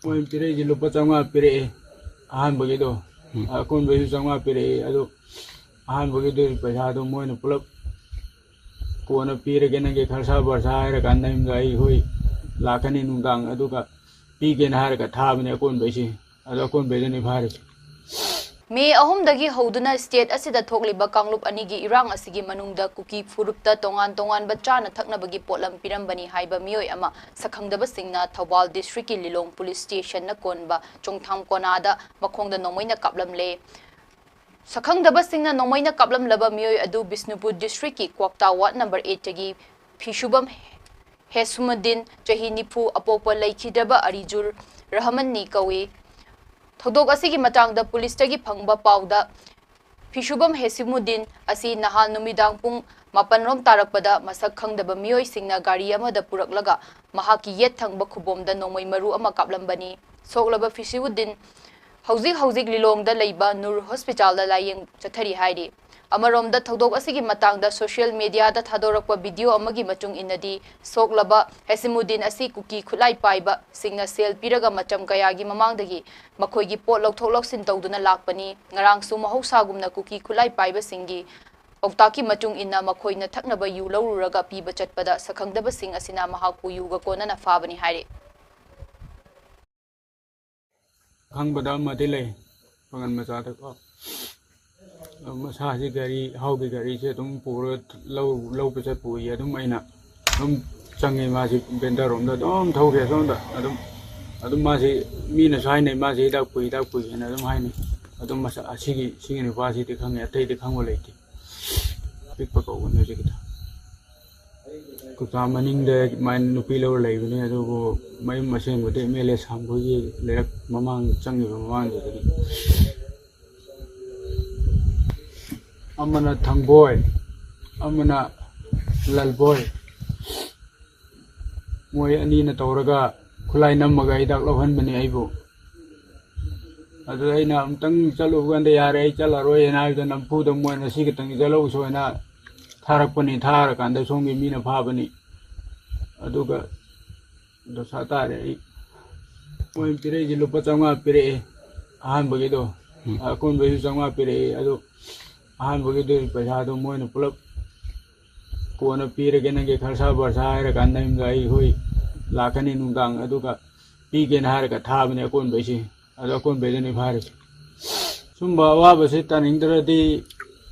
Moi pire ji lupa changa pire ahan bagi do akon besu changa pire ado ahan bagi do paisa do moi na pulap ko na pire gena ge kharsa barsa ra kan naim gai hoi lakani nungdang adu ka pi gen har ka tha bane akon besi ado akon be ni phare May ahom dagi hoduna state asida thokliba kanglup anigi irang asigi manungda kuki furupta tongan bachana thakna bagi potlam pirambani haiba Meeoi ama sakhangdaba singna Thawal district ki Lilong police station na konba chongtham konada makhongda nomoina kaplamle sakhangdaba singna nomoina kaplam laba Meeoi adu Bisnupur district ki Kwakta ward number 8 tagi phishubam Hesumuddin chahi nifu apokpa laikhidaba arijur Rahman ni kawi Thodok asigi matangda police tagi phangba pauda Phishubam Hesimuddin asi nahal numidang pung mapanrom tarakpada masak khangdaba Meeoi singna gari amada puraklaga mahaki yet thangba khubomda nomoi maru ama kaplambani soklaba Hesimuddin hauzik Lilongda leiba Nur hospital da layeng chathari haidi amaromda thodok asigi matangda social media da thadorakpa video amagi machung inadi soklaba Hesimuddin asi kuki khulai paiba singna sel piraga macham kayagi mamangdagi makhoigi pot lokthok loksin tawduna lakpani ngarang su mahausagumna kuki khulai paiba singi oktaki machung inna makhoina thaknaba yu lawruraga piba chatpada sakhangdaba sing asina mahaku yuga kona na fabani haire hangbada madile pangan macha ta ko masa ji gari haugi gari se tum pura lau pe chat pu ya dum aina dum changi ma ji benda rom da dum thau ke som da adum ma ji mi na sai nei ma ji da pui na dum hai ni adum masa asigi ni pa ji de khang atai de khang le ti pik pa ko ne ji kita ku ta maning de main nupi lo le ni adu ko mai maseng ko de mele sam ko ji le mamang changi mamang de amana thangboy amana lalboy moi ani na tawraga khulai namaga idak lohan bani aibu adu aina amtang chalu ganda yare ai chalaroi na da nampu da moi na sigitang jalo soina tharakpani thar kanda songi mina phabani aduga do satare ai moi pire ji lupa changa pire ahan bagi do akon besu changa pire adu ahan bagi do paisa do moi na pulap ko na pire gena ge kharsa barsa ra kan naim gai hoi lakani nungdang aduga pi gen har ka tha bane akon besi ado akon be ni phare sumba wa base taningdradi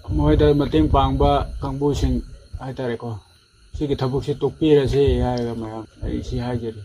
moi da mateng pangba kangbu sing ai tare ko sigi thabuk se tokpira se ya ga ma ai si hajeri